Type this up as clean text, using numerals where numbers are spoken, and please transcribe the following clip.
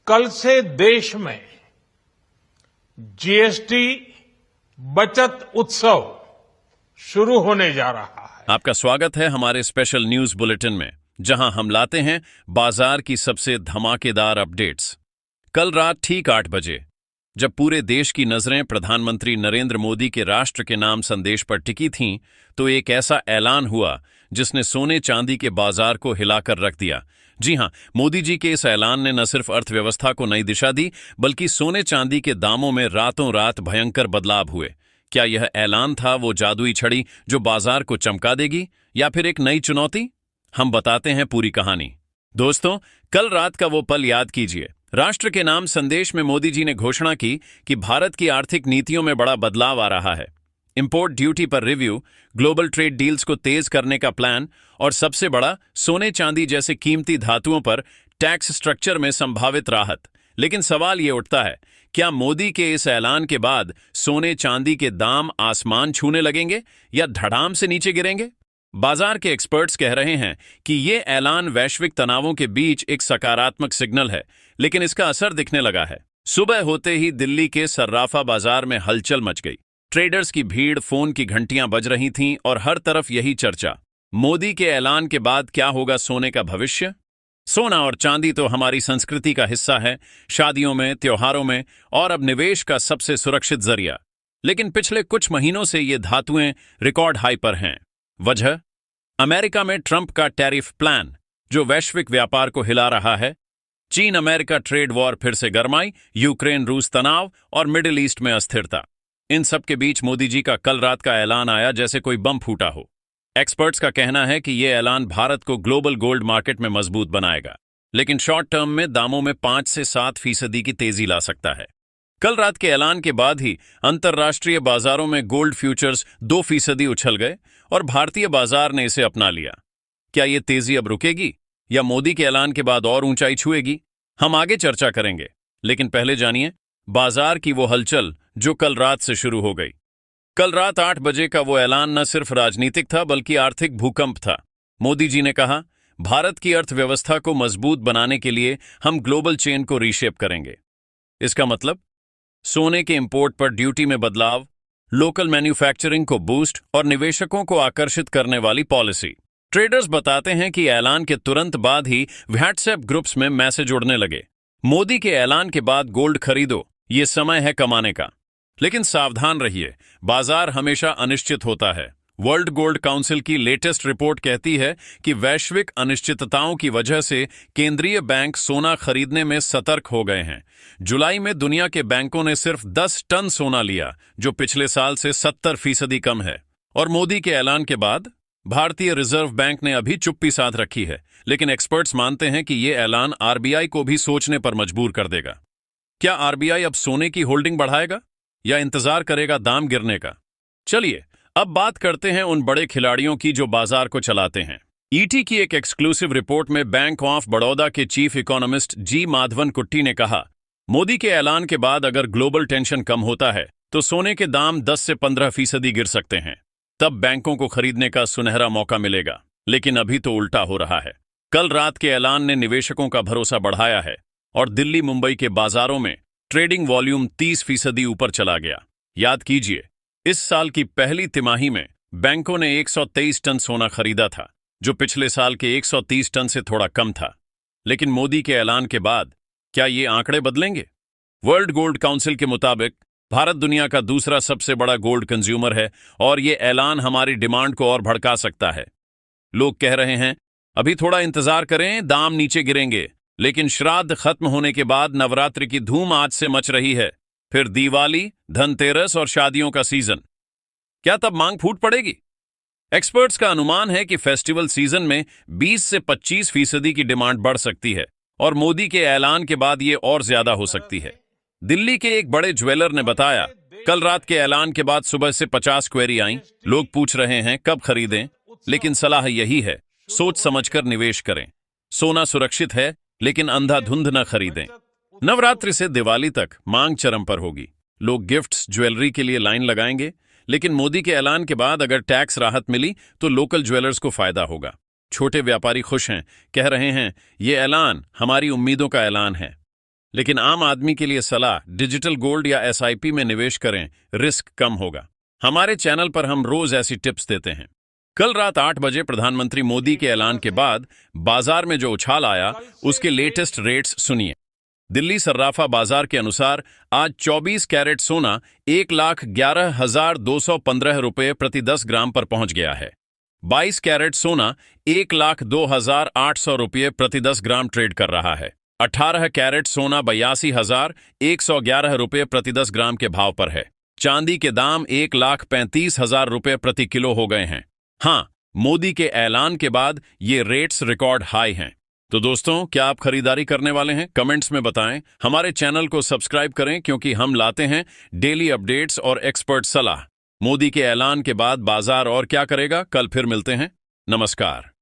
कल से देश में जीएसटी बचत उत्सव शुरू होने जा रहा है। आपका स्वागत है हमारे स्पेशल न्यूज बुलेटिन में, जहां हम लाते हैं बाजार की सबसे धमाकेदार अपडेट्स। कल रात ठीक 8 बजे जब पूरे देश की नजरें प्रधानमंत्री नरेंद्र मोदी के राष्ट्र के नाम संदेश पर टिकी थीं, तो एक ऐसा ऐलान हुआ जिसने सोने चांदी के बाजार को हिलाकर रख दिया। जी हां, मोदी जी के इस ऐलान ने न सिर्फ अर्थव्यवस्था को नई दिशा दी, बल्कि सोने चांदी के दामों में रातों रात भयंकर बदलाव हुए। क्या यह ऐलान था वो जादुई छड़ी जो बाजार को चमका देगी, या फिर एक नई चुनौती? हम बताते हैं पूरी कहानी। दोस्तों, कल रात का वो पल याद कीजिए। राष्ट्र के नाम संदेश में मोदी जी ने घोषणा की कि भारत की आर्थिक नीतियों में बड़ा बदलाव आ रहा है। इंपोर्ट ड्यूटी पर रिव्यू, ग्लोबल ट्रेड डील्स को तेज करने का प्लान और सबसे बड़ा सोने चांदी जैसे कीमती धातुओं पर टैक्स स्ट्रक्चर में संभावित राहत। लेकिन सवाल ये उठता है, क्या मोदी के इस ऐलान के बाद सोने चांदी के दाम आसमान छूने लगेंगे या धड़ाम से नीचे गिरेंगे? बाजार के एक्सपर्ट्स कह रहे हैं कि ये ऐलान वैश्विक तनावों के बीच एक सकारात्मक सिग्नल है, लेकिन इसका असर दिखने लगा है। सुबह होते ही दिल्ली के सर्राफा बाजार में हलचल मच गई। ट्रेडर्स की भीड़, फोन की घंटियां बज रही थीं और हर तरफ यही चर्चा, मोदी के ऐलान के बाद क्या होगा सोने का भविष्य? सोना और चांदी तो हमारी संस्कृति का हिस्सा है, शादियों में, त्योहारों में, और अब निवेश का सबसे सुरक्षित जरिया। लेकिन पिछले कुछ महीनों से ये धातुएं रिकॉर्ड हाई पर हैं। वजह? अमेरिका में ट्रंप का टैरिफ प्लान, जो वैश्विक व्यापार को हिला रहा है। चीन अमेरिका ट्रेड वॉर फिर से गरमाई, यूक्रेन रूस तनाव और मिडिल ईस्ट में अस्थिरता। इन सब के बीच मोदी जी का कल रात का ऐलान आया जैसे कोई बम फूटा हो। एक्सपर्ट्स का कहना है कि यह ऐलान भारत को ग्लोबल गोल्ड मार्केट में मजबूत बनाएगा, लेकिन शॉर्ट टर्म में दामों में 5 से 7% की तेजी ला सकता है। कल रात के ऐलान के बाद ही अंतर्राष्ट्रीय बाजारों में गोल्ड फ्यूचर्स 2% उछल गए और भारतीय बाजार ने इसे अपना लिया। क्या यह तेजी अब रुकेगी या मोदी के ऐलान के बाद और ऊंचाई छुएगी? हम आगे चर्चा करेंगे, लेकिन पहले जानिए बाजार की वो हलचल जो कल रात से शुरू हो गई। कल रात 8 बजे का वो ऐलान न सिर्फ राजनीतिक था, बल्कि आर्थिक भूकंप था। मोदी जी ने कहा, भारत की अर्थव्यवस्था को मजबूत बनाने के लिए हम ग्लोबल चेन को रीशेप करेंगे। इसका मतलब सोने के इंपोर्ट पर ड्यूटी में बदलाव, लोकल मैन्युफैक्चरिंग को बूस्ट और निवेशकों को आकर्षित करने वाली पॉलिसी। ट्रेडर्स बताते हैं कि ऐलान के तुरंत बाद ही व्हाट्सएप ग्रुप्स में मैसेज उड़ने लगे, मोदी के ऐलान के बाद गोल्ड खरीदो, ये समय है कमाने का। लेकिन सावधान रहिए, बाजार हमेशा अनिश्चित होता है। वर्ल्ड गोल्ड काउंसिल की लेटेस्ट रिपोर्ट कहती है कि वैश्विक अनिश्चितताओं की वजह से केंद्रीय बैंक सोना खरीदने में सतर्क हो गए हैं। जुलाई में दुनिया के बैंकों ने सिर्फ 10 टन सोना लिया, जो पिछले साल से 70% कम है। और मोदी के ऐलान के बाद भारतीय रिजर्व बैंक ने अभी चुप्पी साध रखी है, लेकिन एक्सपर्ट्स मानते हैं कि यह ऐलान आरबीआई को भी सोचने पर मजबूर कर देगा। क्या आरबीआई अब सोने की होल्डिंग बढ़ाएगा या इंतजार करेगा दाम गिरने का? चलिए अब बात करते हैं उन बड़े खिलाड़ियों की जो बाजार को चलाते हैं। ईटी की एक एक्सक्लूसिव रिपोर्ट में बैंक ऑफ बड़ौदा के चीफ इकोनॉमिस्ट जी माधवन कुट्टी ने कहा, मोदी के ऐलान के बाद अगर ग्लोबल टेंशन कम होता है तो सोने के दाम 10 से 15% गिर सकते हैं। तब बैंकों को खरीदने का सुनहरा मौका मिलेगा। लेकिन अभी तो उल्टा हो रहा है। कल रात के ऐलान ने निवेशकों का भरोसा बढ़ाया है और दिल्ली मुंबई के बाजारों में ट्रेडिंग वॉल्यूम 30% ऊपर चला गया। याद कीजिए, इस साल की पहली तिमाही में बैंकों ने 123 टन सोना खरीदा था, जो पिछले साल के 130 टन से थोड़ा कम था। लेकिन मोदी के ऐलान के बाद क्या ये आंकड़े बदलेंगे? वर्ल्ड गोल्ड काउंसिल के मुताबिक भारत दुनिया का दूसरा सबसे बड़ा गोल्ड कंज्यूमर है और ये ऐलान हमारी डिमांड को और भड़का सकता है। लोग कह रहे हैं, अभी थोड़ा इंतजार करें, दाम नीचे गिरेंगे। लेकिन श्राद्ध खत्म होने के बाद नवरात्रि की धूम आज से मच रही है। फिर दिवाली, धनतेरस और शादियों का सीजन। क्या तब मांग फूट पड़ेगी? एक्सपर्ट्स का अनुमान है कि फेस्टिवल सीजन में 20 से 25% की डिमांड बढ़ सकती है और मोदी के ऐलान के बाद ये और ज्यादा हो सकती है। दिल्ली के एक बड़े ज्वेलर ने बताया, कल रात के ऐलान के बाद सुबह से 50 क्वेरी आईं। लोग पूछ रहे हैं कब खरीदें, लेकिन सलाह यही है, सोच समझकर निवेश करें। सोना सुरक्षित है, लेकिन अंधाधुंध न खरीदें। नवरात्रि से दिवाली तक मांग चरम पर होगी। लोग गिफ्ट्स, ज्वेलरी के लिए लाइन लगाएंगे। लेकिन मोदी के ऐलान के बाद अगर टैक्स राहत मिली तो लोकल ज्वेलर्स को फायदा होगा। छोटे व्यापारी खुश हैं, कह रहे हैं ये ऐलान हमारी उम्मीदों का ऐलान है। लेकिन आम आदमी के लिए सलाह, डिजिटल गोल्ड या एसआईपी में निवेश करें, रिस्क कम होगा। हमारे चैनल पर हम रोज ऐसी टिप्स देते हैं। कल रात 8 बजे प्रधानमंत्री मोदी के ऐलान के बाद बाजार में जो उछाल आया, उसके लेटेस्ट रेट्स सुनिए। दिल्ली सर्राफा बाजार के अनुसार आज 24 कैरेट सोना 1,11,215 रुपये प्रति 10 ग्राम पर पहुंच गया है। 22 कैरेट सोना 1,02,800 रुपये प्रति 10 ग्राम ट्रेड कर रहा है। 18 कैरेट सोना 82,111 रुपये प्रति 10 ग्राम के भाव पर है। चांदी के दाम 1,35,000 रुपये प्रति किलो हो गए हैं। हाँ, मोदी के ऐलान के बाद ये रेट्स रिकॉर्ड हाई हैं। तो दोस्तों, क्या आप खरीदारी करने वाले हैं? कमेंट्स में बताएं। हमारे चैनल को सब्सक्राइब करें क्योंकि हम लाते हैं डेली अपडेट्स और एक्सपर्ट सलाह। मोदी के ऐलान के बाद बाजार और क्या करेगा, कल फिर मिलते हैं। नमस्कार।